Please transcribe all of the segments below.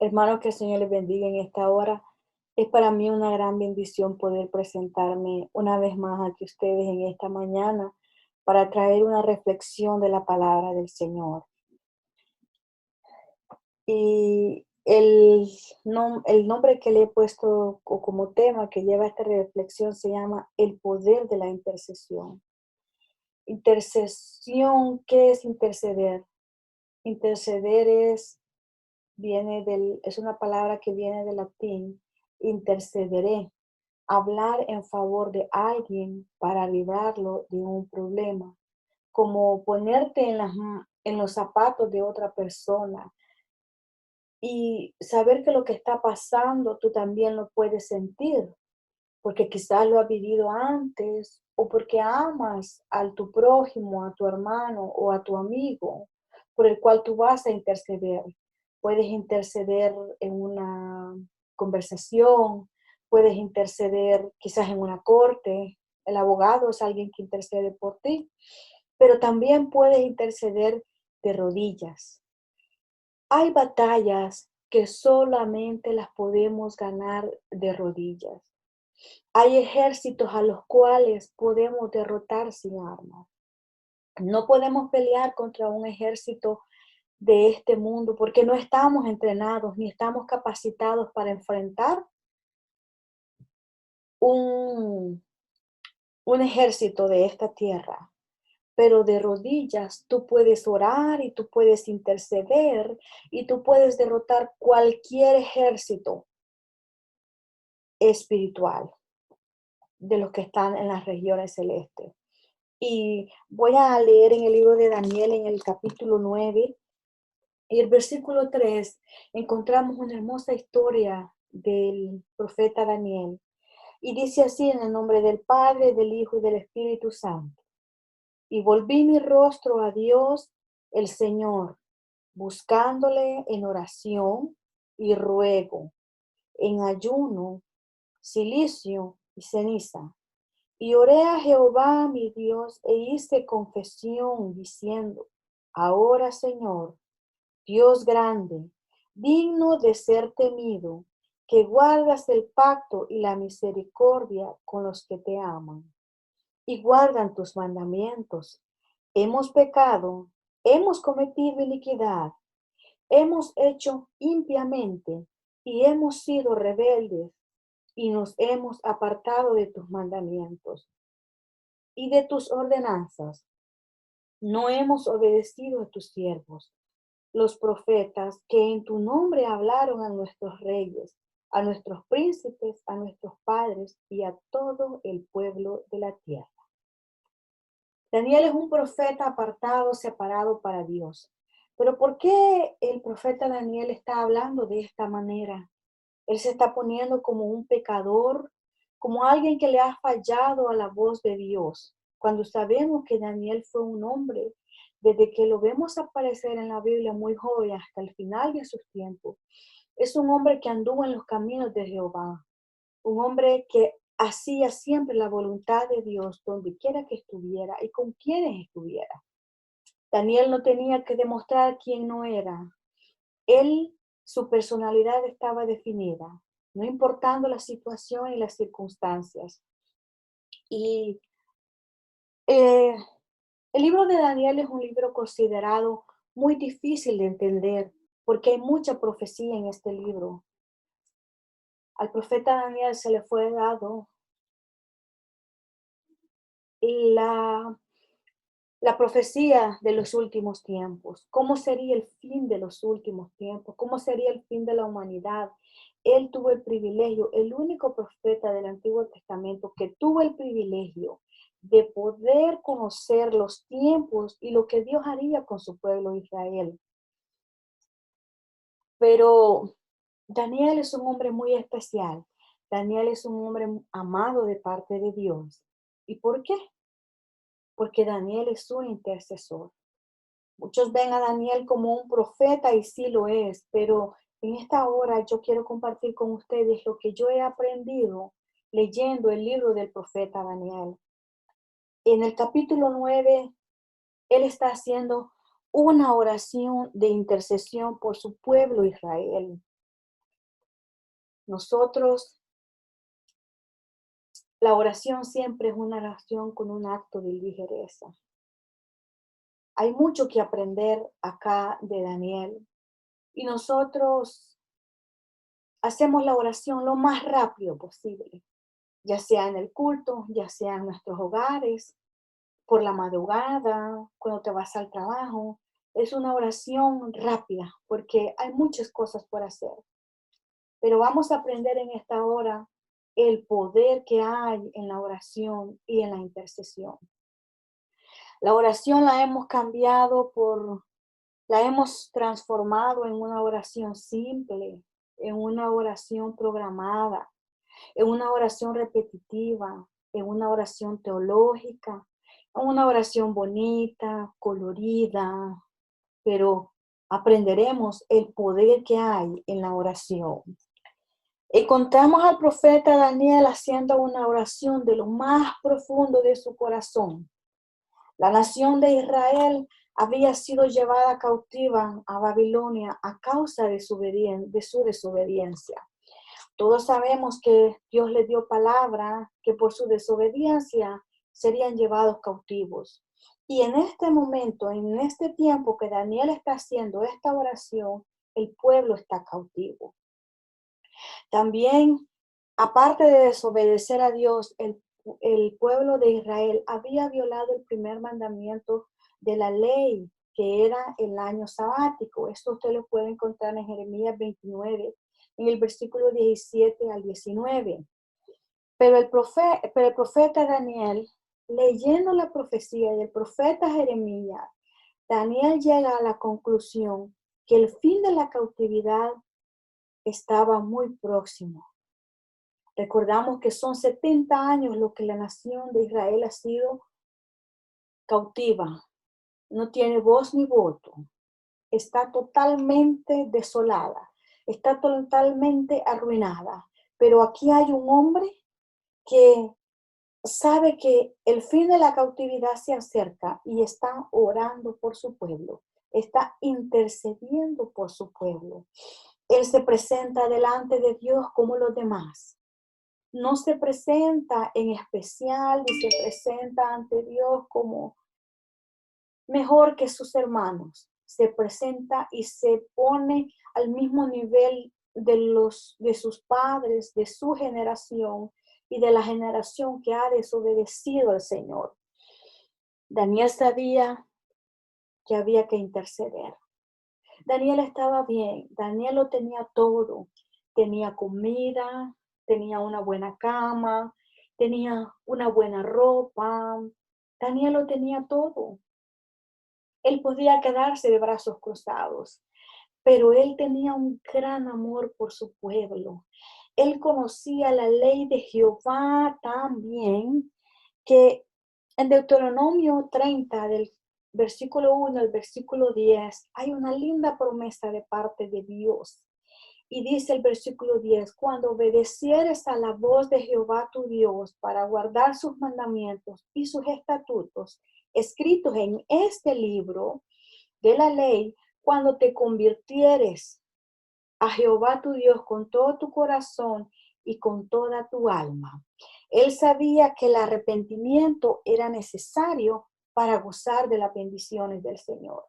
Hermanos, que el Señor les bendiga en esta hora. Es para mí una gran bendición poder presentarme una vez más aquí ustedes en esta mañana para traer una reflexión de la palabra del Señor. Y el nombre que le he puesto como tema que lleva esta reflexión se llama El poder de la intercesión. Intercesión, ¿qué es interceder? Interceder es una palabra que viene del latín, intercederé, hablar en favor de alguien para librarlo de un problema, como ponerte en los zapatos de otra persona y saber que lo que está pasando tú también lo puedes sentir, porque quizás lo has vivido antes o porque amas a tu prójimo, a tu hermano o a tu amigo por el cual tú vas a interceder. Puedes interceder en una conversación, puedes interceder quizás en una corte, el abogado es alguien que intercede por ti, pero también puedes interceder de rodillas. Hay batallas que solamente las podemos ganar de rodillas. Hay ejércitos a los cuales podemos derrotar sin armas. No podemos pelear contra un ejército de este mundo porque no estamos entrenados ni estamos capacitados para enfrentar un, un ejército de esta tierra. Pero de rodillas tú puedes orar y tú puedes interceder y tú puedes derrotar cualquier ejército espiritual de los que están en las regiones celestes. Y voy a leer en el libro de Daniel, en el capítulo 9 y el versículo 3, encontramos una hermosa historia del profeta Daniel. Y dice así en el nombre del Padre, del Hijo y del Espíritu Santo. Y volví mi rostro a Dios, el Señor, buscándole en oración y ruego, en ayuno, cilicio y ceniza. Y oré a Jehová mi Dios e hice confesión diciendo, ahora Señor, Dios grande, digno de ser temido, que guardas el pacto y la misericordia con los que te aman y guardan tus mandamientos. Hemos pecado, hemos cometido iniquidad, hemos hecho impiamente y hemos sido rebeldes y nos hemos apartado de tus mandamientos y de tus ordenanzas. No hemos obedecido a tus siervos, los profetas que en tu nombre hablaron a nuestros reyes, a nuestros príncipes, a nuestros padres y a todo el pueblo de la tierra. Daniel es un profeta apartado, separado para Dios. Pero ¿por qué el profeta Daniel está hablando de esta manera? Él se está poniendo como un pecador, como alguien que le ha fallado a la voz de Dios. Cuando sabemos que Daniel fue un hombre, desde que lo vemos aparecer en la Biblia muy joven hasta el final de sus tiempos, es un hombre que anduvo en los caminos de Jehová, un hombre que hacía siempre la voluntad de Dios donde quiera que estuviera y con quienes estuviera. Daniel no tenía que demostrar quién no era. Él, su personalidad estaba definida, no importando la situación y las circunstancias. Y eh, el libro de Daniel es un libro considerado muy difícil de entender porque hay mucha profecía en este libro. Al profeta Daniel se le fue dado la la profecía de los últimos tiempos, cómo sería el fin de los últimos tiempos, cómo sería el fin de la humanidad. Él tuvo el privilegio, el único profeta del Antiguo Testamento que tuvo el privilegio de poder conocer los tiempos y lo que Dios haría con su pueblo Israel. Pero Daniel es un hombre muy especial. Daniel es un hombre amado de parte de Dios. ¿Y por qué? Porque Daniel es un intercesor. Muchos ven a Daniel como un profeta y sí lo es, pero en esta hora yo quiero compartir con ustedes lo que yo he aprendido leyendo el libro del profeta Daniel. En el capítulo 9, él está haciendo una oración de intercesión por su pueblo Israel. Nosotros, la oración siempre es una oración con un acto de ligereza. Hay mucho que aprender acá de Daniel y nosotros hacemos la oración lo más rápido posible, ya sea en el culto, ya sea en nuestros hogares, por la madrugada, cuando te vas al trabajo. Es una oración rápida porque hay muchas cosas por hacer. Pero vamos a aprender en esta hora el poder que hay en la oración y en la intercesión. La oración la hemos transformado en una oración simple, en una oración programada, en una oración repetitiva, en una oración teológica, en una oración bonita, colorida, pero aprenderemos el poder que hay en la oración. Encontramos al profeta Daniel haciendo una oración de lo más profundo de su corazón. La nación de Israel había sido llevada cautiva a Babilonia a causa de su desobediencia. Todos sabemos que Dios le dio palabra que por su desobediencia serían llevados cautivos. Y en este momento, en este tiempo que Daniel está haciendo esta oración, el pueblo está cautivo. También, aparte de desobedecer a Dios, el pueblo de Israel había violado el primer mandamiento de la ley, que era el año sabático. Esto usted lo puede encontrar en Jeremías 29, en el versículo 17 al 19. Pero el profeta Daniel, leyendo la profecía del profeta Jeremías, Daniel llega a la conclusión que el fin de la cautividad estaba muy próximo. Recordamos que son 70 años lo que la nación de Israel ha sido cautiva. No tiene voz ni voto. Está totalmente desolada. Está totalmente arruinada. Pero aquí hay un hombre que sabe que el fin de la cautividad se acerca y está orando por su pueblo. Está intercediendo por su pueblo. Él se presenta delante de Dios como los demás. No se presenta en especial y se presenta ante Dios como mejor que sus hermanos. Se presenta y se pone al mismo nivel de sus padres, de su generación y de la generación que ha desobedecido al Señor. Daniel sabía que había que interceder. Daniel estaba bien, Daniel lo tenía todo. Tenía comida, tenía una buena cama, tenía una buena ropa. Daniel lo tenía todo. Él podía quedarse de brazos cruzados, pero él tenía un gran amor por su pueblo. Él conocía la ley de Jehová tan bien que en Deuteronomio 30, del versículo 1 al versículo 10, hay una linda promesa de parte de Dios. Y dice el versículo 10, cuando obedecieres a la voz de Jehová tu Dios para guardar sus mandamientos y sus estatutos escritos en este libro de la ley, cuando te convirtieres a Jehová tu Dios con todo tu corazón y con toda tu alma. Él sabía que el arrepentimiento era necesario para gozar de las bendiciones del Señor.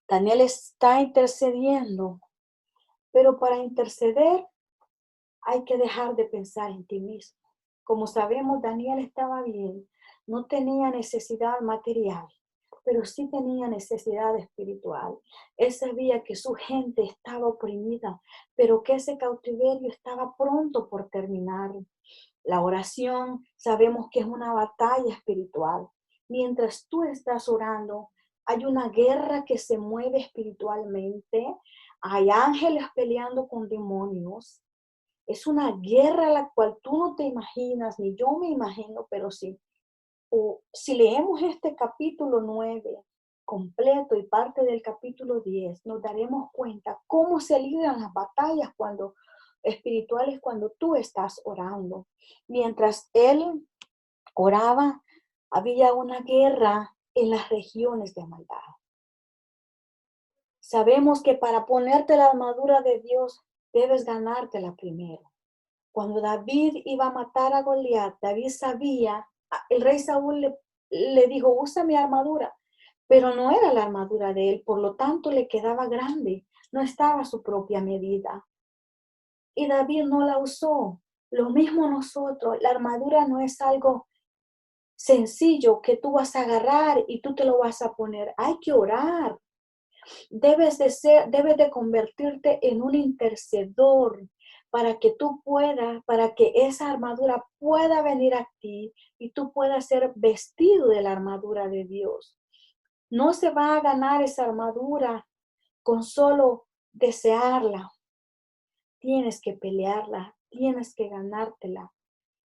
Daniel está intercediendo, pero para interceder hay que dejar de pensar en ti mismo. Como sabemos, Daniel estaba bien, no tenía necesidad material, pero sí tenía necesidad espiritual. Él sabía que su gente estaba oprimida, pero que ese cautiverio estaba pronto por terminar. La oración sabemos que es una batalla espiritual. Mientras tú estás orando, hay una guerra que se mueve espiritualmente. Hay ángeles peleando con demonios. Es una guerra a la cual tú no te imaginas, ni yo me imagino, pero sí. O si leemos este capítulo 9 completo y parte del capítulo 10, nos daremos cuenta cómo se libran las batallas espirituales cuando tú estás orando. Mientras él oraba, había una guerra en las regiones de maldad. Sabemos que para ponerte la armadura de Dios debes ganártela primero. Cuando David iba a matar a Goliat, David sabía, el rey Saúl le dijo, usa mi armadura, pero no era la armadura de él, por lo tanto le quedaba grande, no estaba a su propia medida. Y David no la usó. Lo mismo nosotros, la armadura no es algo sencillo que tú vas a agarrar y tú te lo vas a poner. Hay que orar. Debes de convertirte en un intercedor para que tú puedas, para que esa armadura pueda venir a ti y tú puedas ser vestido de la armadura de Dios. No se va a ganar esa armadura con solo desearla. Tienes que pelearla, tienes que ganártela.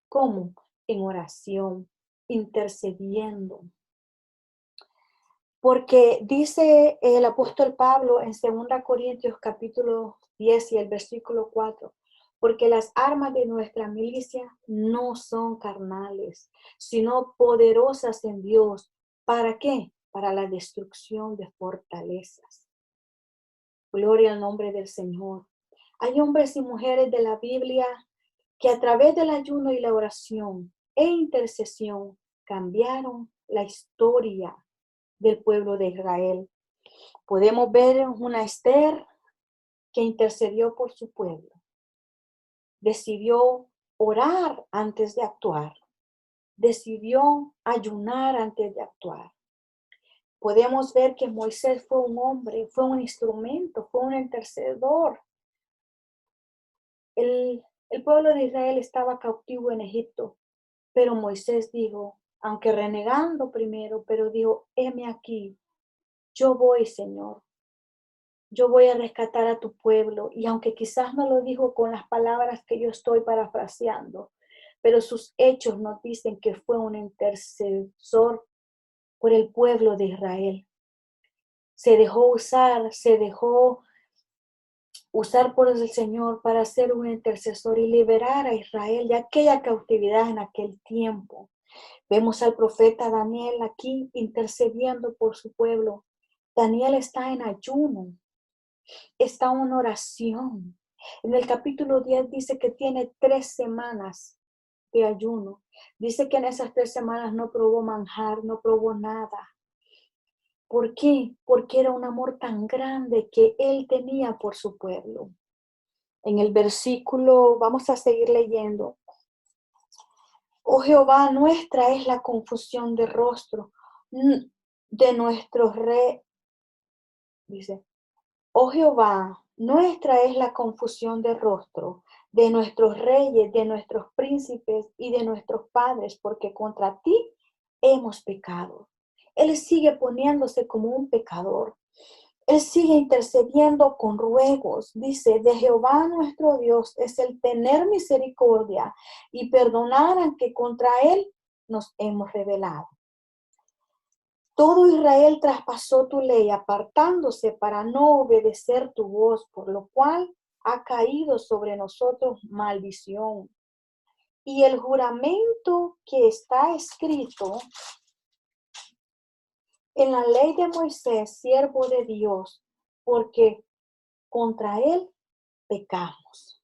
¿Cómo? En oración, intercediendo. Porque dice el apóstol Pablo en 2 Corintios capítulo 10 y el versículo 4, porque las armas de nuestra milicia no son carnales, sino poderosas en Dios. ¿Para qué? Para la destrucción de fortalezas. Gloria al nombre del Señor. Hay hombres y mujeres de la Biblia que a través del ayuno y la oración e intercesión cambiaron la historia del pueblo de Israel. Podemos ver una Esther que intercedió por su pueblo. Decidió orar antes de actuar. Decidió ayunar antes de actuar. Podemos ver que Moisés fue un hombre, fue un instrumento, fue un intercedor. El pueblo de Israel estaba cautivo en Egipto, pero Moisés dijo, aunque renegando primero, pero dijo, heme aquí, yo voy, Señor. Yo voy a rescatar a tu pueblo. Y aunque quizás no lo dijo con las palabras que yo estoy parafraseando, pero sus hechos nos dicen que fue un intercesor por el pueblo de Israel. Se dejó usar por el Señor para ser un intercesor y liberar a Israel de aquella cautividad en aquel tiempo. Vemos al profeta Daniel aquí intercediendo por su pueblo. Daniel está en ayuno. Está una oración. En el capítulo 10 dice que tiene 3 semanas de ayuno. Dice que en esas 3 semanas no probó manjar, no probó nada. ¿Por qué? Porque era un amor tan grande que él tenía por su pueblo. En el versículo, vamos a seguir leyendo. Oh Jehová, nuestra es la confusión de rostro de nuestros reyes. Dice, oh Jehová, nuestra es la confusión de rostro de nuestros reyes, de nuestros príncipes y de nuestros padres, porque contra ti hemos pecado. Él sigue poniéndose como un pecador. Él sigue intercediendo con ruegos. Dice, de Jehová nuestro Dios es el tener misericordia y perdonar aunque contra él nos hemos rebelado. Todo Israel traspasó tu ley, apartándose para no obedecer tu voz, por lo cual ha caído sobre nosotros maldición. Y el juramento que está escrito en la ley de Moisés, siervo de Dios, porque contra él pecamos.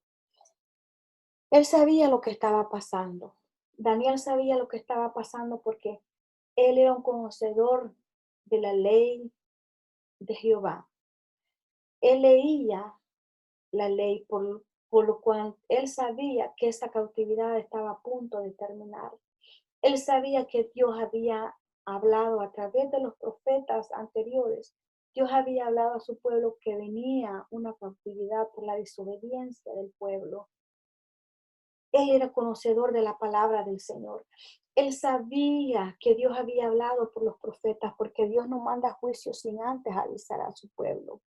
Él sabía lo que estaba pasando. Daniel sabía lo que estaba pasando porque él era un conocedor de la ley de Jehová. Él leía la ley por lo cual él sabía que esa cautividad estaba a punto de terminar. Él sabía que Dios había hablado a través de los profetas anteriores. Dios había hablado a su pueblo que venía una cautividad por la desobediencia del pueblo. Él era conocedor de la palabra del Señor. Él sabía que Dios había hablado por los profetas, porque Dios no manda juicio sin antes avisar a su pueblo.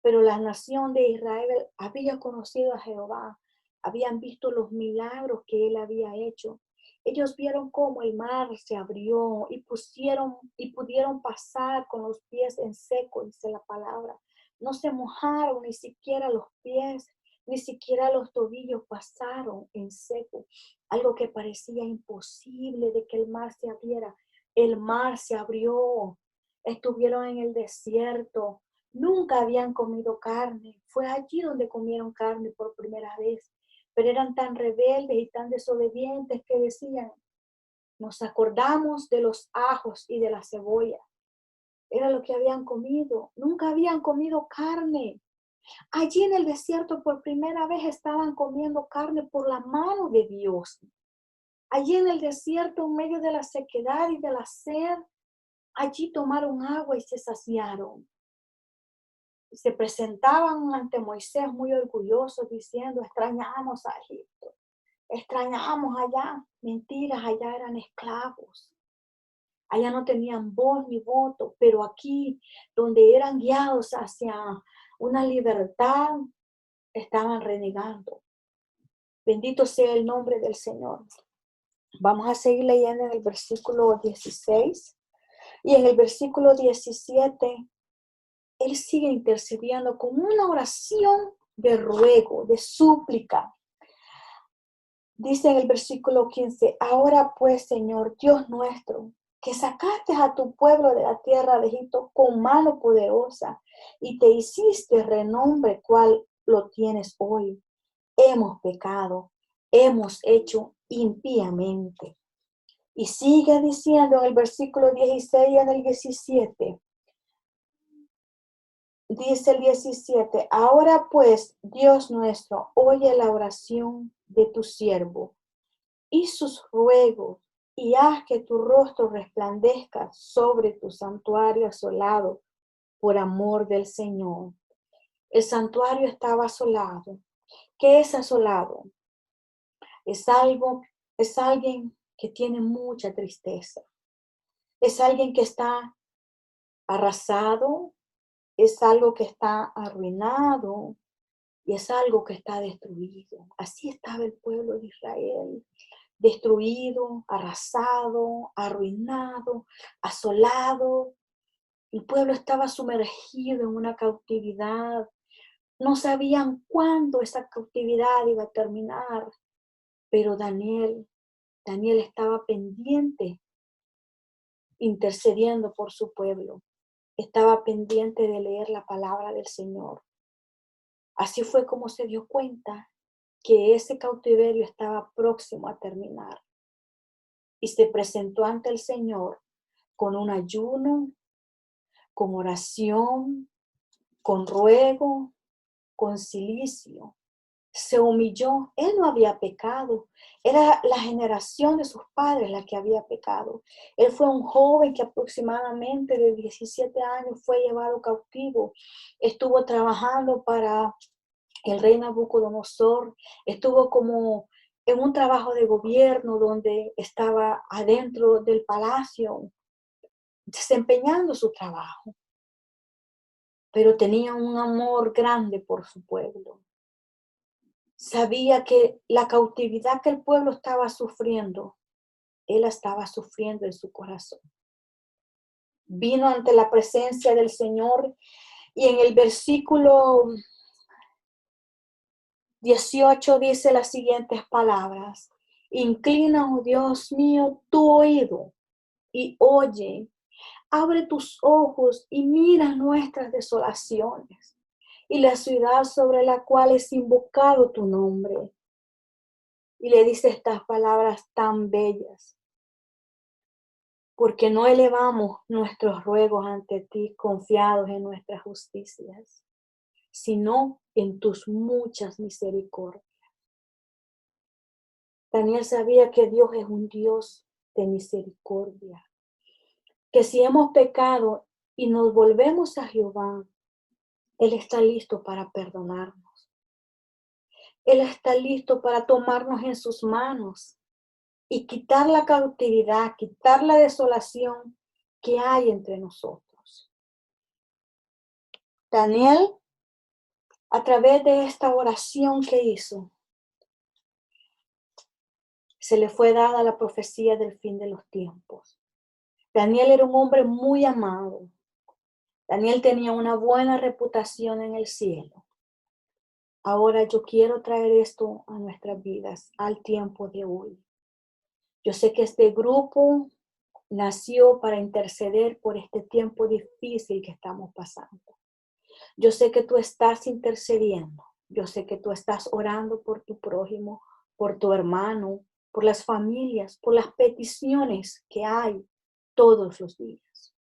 Pero la nación de Israel había conocido a Jehová, habían visto los milagros que él había hecho. Ellos vieron cómo el mar se abrió y pudieron pasar con los pies en seco, dice la palabra. No se mojaron ni siquiera los pies, ni siquiera los tobillos pasaron en seco. Algo que parecía imposible de que el mar se abriera. El mar se abrió. Estuvieron en el desierto Nunca habían comido carne. Fue allí donde comieron carne por primera vez. Pero eran tan rebeldes y tan desobedientes que decían, nos acordamos de los ajos y de la cebolla. Era lo que habían comido. Nunca habían comido carne. Allí en el desierto por primera vez estaban comiendo carne por la mano de Dios. Allí en el desierto, en medio de la sequedad y de la sed, allí tomaron agua y se saciaron. Se presentaban ante Moisés muy orgullosos diciendo, extrañamos a Egipto, extrañamos allá. Mentiras, allá eran esclavos. Allá no tenían voz ni voto, pero aquí, donde eran guiados hacia una libertad, estaban renegando. Bendito sea el nombre del Señor. Vamos a seguir leyendo en el versículo 16. Y en el versículo 17, Él sigue intercediendo con una oración de ruego, de súplica. Dice en el versículo 15, ahora pues, Señor, Dios nuestro, que sacaste a tu pueblo de la tierra de Egipto con mano poderosa y te hiciste renombre cual lo tienes hoy. Hemos pecado, hemos hecho impíamente. Y sigue diciendo en el versículo 16 y en el 17. Dice el 17, ahora pues, Dios nuestro, oye la oración de tu siervo y sus ruegos, y haz que tu rostro resplandezca sobre tu santuario asolado por amor del Señor. El santuario estaba asolado. ¿Qué es asolado? Es alguien que tiene mucha tristeza. Es alguien que está arrasado, es algo que está arruinado y es algo que está destruido. Así estaba el pueblo de Israel, destruido, arrasado, arruinado, asolado. El pueblo estaba sumergido en una cautividad. No sabían cuándo esa cautividad iba a terminar, pero Daniel estaba pendiente, intercediendo por su pueblo. Estaba pendiente de leer la palabra del Señor. Así fue como se dio cuenta que ese cautiverio estaba próximo a terminar. Y se presentó ante el Señor con un ayuno, con oración, con ruego, con cilicio. Se humilló. Él no había pecado. Era la generación de sus padres la que había pecado. Él fue un joven que aproximadamente de 17 años fue llevado cautivo. Estuvo trabajando para el rey Nabucodonosor. Estuvo como en un trabajo de gobierno donde estaba adentro del palacio desempeñando su trabajo. Pero tenía un amor grande por su pueblo. Sabía que la cautividad que el pueblo estaba sufriendo, él estaba sufriendo en su corazón. Vino ante la presencia del Señor y en el versículo 18 dice las siguientes palabras. Inclina, oh Dios mío, tu oído y oye. Abre tus ojos y mira nuestras desolaciones y la ciudad sobre la cual es invocado tu nombre. Y le dice estas palabras tan bellas. Porque no elevamos nuestros ruegos ante ti confiados en nuestras justicias, sino en tus muchas misericordias. Daniel sabía que Dios es un Dios de misericordia, que si hemos pecado y nos volvemos a Jehová, Él está listo para perdonarnos. Él está listo para tomarnos en sus manos y quitar la cautividad, quitar la desolación que hay entre nosotros. Daniel, a través de esta oración que hizo, se le fue dada la profecía del fin de los tiempos. Daniel era un hombre muy amado. Daniel tenía una buena reputación en el cielo. Ahora yo quiero traer esto a nuestras vidas, al tiempo de hoy. Yo sé que este grupo nació para interceder por este tiempo difícil que estamos pasando. Yo sé que tú estás intercediendo. Yo sé que tú estás orando por tu prójimo, por tu hermano, por las familias, por las peticiones que hay todos los días.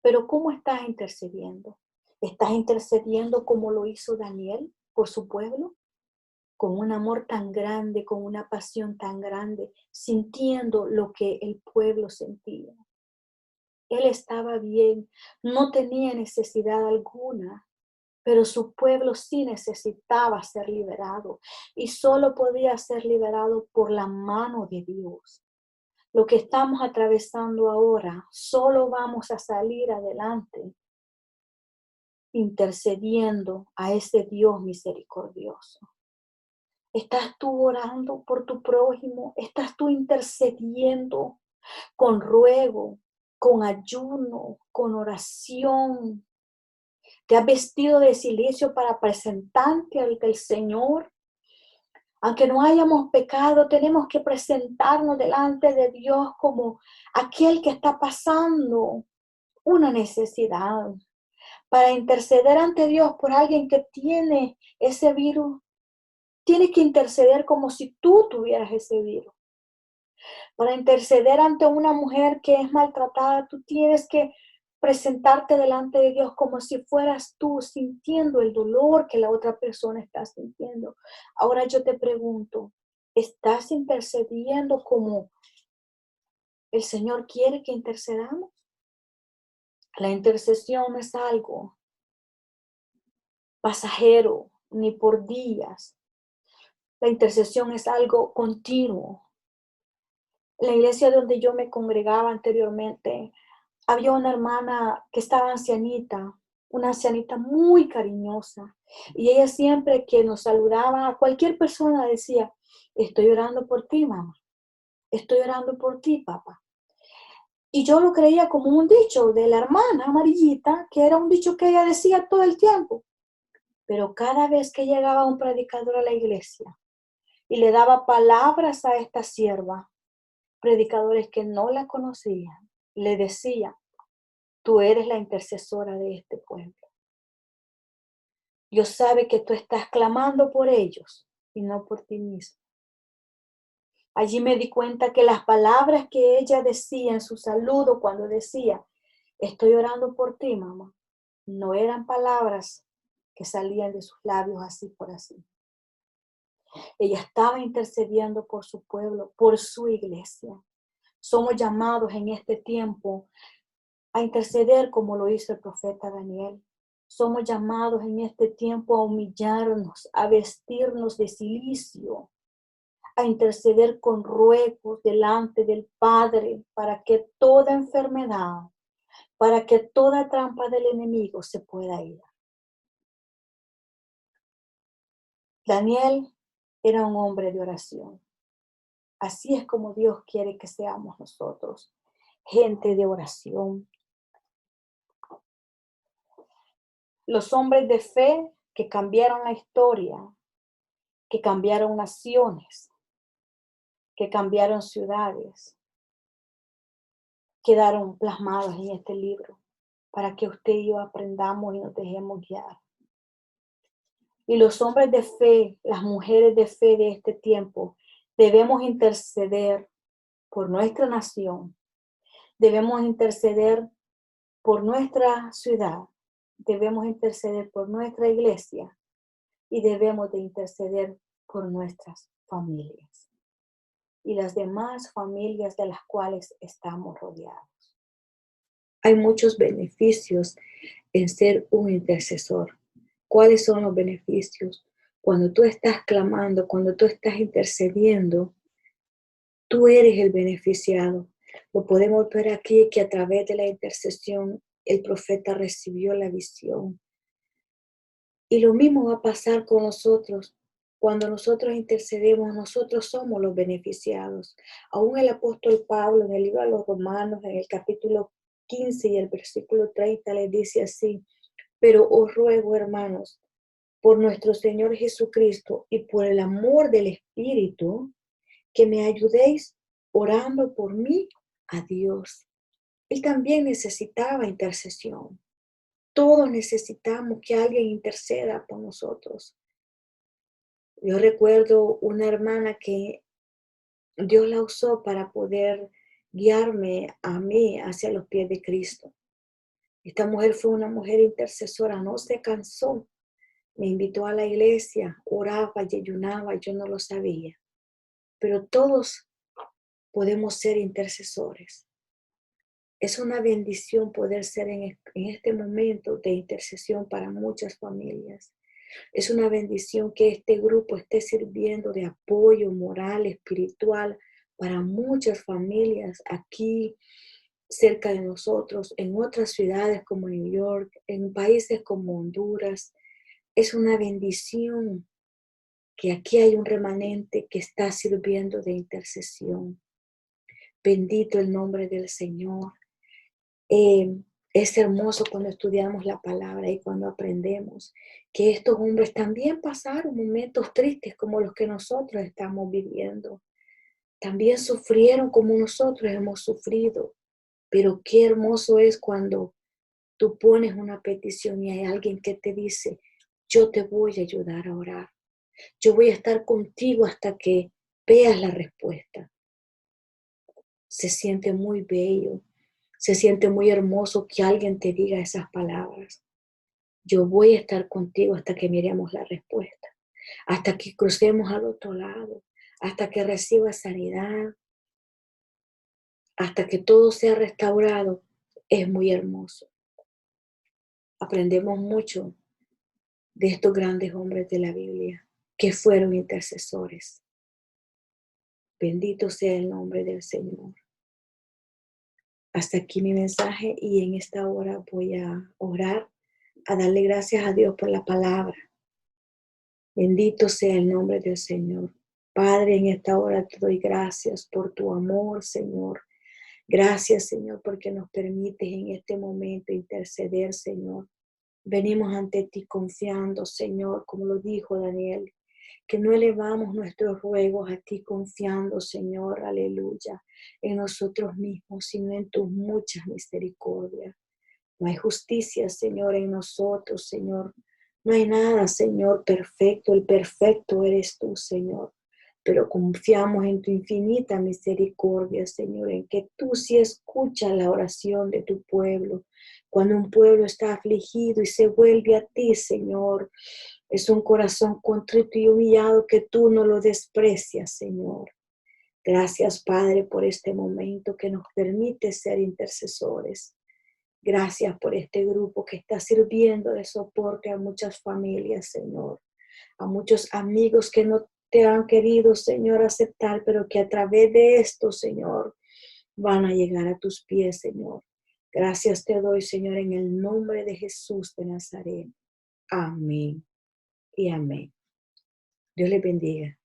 Pero ¿cómo estás intercediendo? ¿Estás intercediendo como lo hizo Daniel por su pueblo? Con un amor tan grande, con una pasión tan grande, sintiendo lo que el pueblo sentía. Él estaba bien, no tenía necesidad alguna, pero su pueblo sí necesitaba ser liberado y solo podía ser liberado por la mano de Dios. Lo que estamos atravesando ahora, solo vamos a salir adelante intercediendo a ese Dios misericordioso. ¿Estás tú orando por tu prójimo? ¿Estás tú intercediendo con ruego, con ayuno, con oración? ¿Te has vestido de silicio para presentarte ante el Señor? Aunque no hayamos pecado, tenemos que presentarnos delante de Dios como aquel que está pasando una necesidad, para interceder ante Dios por alguien que tiene ese virus. Tienes que interceder como si tú tuvieras ese virus. Para interceder ante una mujer que es maltratada, tú tienes que presentarte delante de Dios como si fueras tú sintiendo el dolor que la otra persona está sintiendo. Ahora yo te pregunto, ¿estás intercediendo como el Señor quiere que intercedamos? La intercesión no es algo pasajero ni por días. La intercesión es algo continuo. En la iglesia donde yo me congregaba anteriormente, había una hermana que estaba ancianita, una ancianita muy cariñosa. Y ella siempre que nos saludaba a cualquier persona decía, estoy orando por ti, mamá. Estoy orando por ti, papá. Y yo lo creía como un dicho de la hermana amarillita, que era un dicho que ella decía todo el tiempo. Pero cada vez que llegaba un predicador a la iglesia y le daba palabras a esta sierva, predicadores que no la conocían, le decían, tú eres la intercesora de este pueblo. Dios sabe que tú estás clamando por ellos y no por ti mismo. Allí me di cuenta que las palabras que ella decía en su saludo cuando decía, estoy orando por ti, mamá, no eran palabras que salían de sus labios así por así. Ella estaba intercediendo por su pueblo, por su iglesia. Somos llamados en este tiempo a interceder como lo hizo el profeta Daniel. Somos llamados en este tiempo a humillarnos, a vestirnos de cilicio, a interceder con ruegos delante del Padre para que toda enfermedad, para que toda trampa del enemigo se pueda ir. Daniel era un hombre de oración. Así es como Dios quiere que seamos nosotros, gente de oración. Los hombres de fe que cambiaron la historia, que cambiaron naciones, que cambiaron ciudades, quedaron plasmados en este libro para que usted y yo aprendamos y nos dejemos guiar. Y los hombres de fe, las mujeres de fe de este tiempo, debemos interceder por nuestra nación, debemos interceder por nuestra ciudad, debemos interceder por nuestra iglesia y debemos de interceder por nuestras familias y las demás familias de las cuales estamos rodeados. Hay muchos beneficios en ser un intercesor. ¿Cuáles son los beneficios? Cuando tú estás clamando, cuando tú estás intercediendo, tú eres el beneficiado. Lo podemos ver aquí que a través de la intercesión el profeta recibió la visión. Y lo mismo va a pasar con nosotros. Cuando nosotros intercedemos, nosotros somos los beneficiados. Aún el apóstol Pablo en el libro de los Romanos, en el capítulo 15 y el versículo 30, les dice así, pero os ruego, hermanos, por nuestro Señor Jesucristo y por el amor del Espíritu, que me ayudéis orando por mí a Dios. Él también necesitaba intercesión. todos necesitamos que alguien interceda por nosotros. Yo recuerdo una hermana que Dios la usó para poder guiarme a mí hacia los pies de Cristo. Esta mujer fue una mujer intercesora, no se cansó. Me invitó a la iglesia, oraba y ayunaba, yo no lo sabía. Pero todos podemos ser intercesores. Es una bendición poder ser en este momento de intercesión para muchas familias. Es una bendición que este grupo esté sirviendo de apoyo moral, espiritual para muchas familias aquí cerca de nosotros, en otras ciudades como New York, en países como Honduras. Es una bendición que aquí hay un remanente que está sirviendo de intercesión. Bendito el nombre del Señor. Es hermoso cuando estudiamos la palabra y cuando aprendemos que estos hombres también pasaron momentos tristes como los que nosotros estamos viviendo. También sufrieron como nosotros hemos sufrido. Pero qué hermoso es cuando tú pones una petición y hay alguien que te dice, yo te voy a ayudar a orar. Yo voy a estar contigo hasta que veas la respuesta. Se siente muy bello, se siente muy hermoso que alguien te diga esas palabras. Yo voy a estar contigo hasta que miremos la respuesta, hasta que crucemos al otro lado, hasta que recibas sanidad, hasta que todo sea restaurado. Es muy hermoso. Aprendemos mucho de estos grandes hombres de la Biblia que fueron intercesores. Bendito sea el nombre del Señor. Hasta aquí mi mensaje y en esta hora voy a orar, a darle gracias a Dios por la palabra. Bendito sea el nombre del Señor. Padre, en esta hora te doy gracias por tu amor, Señor. Gracias, Señor, porque nos permites en este momento interceder, Señor. Venimos ante ti confiando, Señor, como lo dijo Daniel, que no elevamos nuestros ruegos a ti confiando, Señor, aleluya, en nosotros mismos, sino en tus muchas misericordias. No hay justicia, Señor, en nosotros, Señor. No hay nada, Señor, perfecto. El perfecto eres tú, Señor. Pero confiamos en tu infinita misericordia, Señor, en que tú sí escuchas la oración de tu pueblo. Cuando un pueblo está afligido y se vuelve a ti, Señor, es un corazón contrito y humillado que tú no lo desprecias, Señor. Gracias, Padre, por este momento que nos permite ser intercesores. Gracias por este grupo que está sirviendo de soporte a muchas familias, Señor. A muchos amigos que no te han querido, Señor, aceptar, pero que a través de esto, Señor, van a llegar a tus pies, Señor. Gracias te doy, Señor, en el nombre de Jesús de Nazaret. Amén y amén. Dios les bendiga.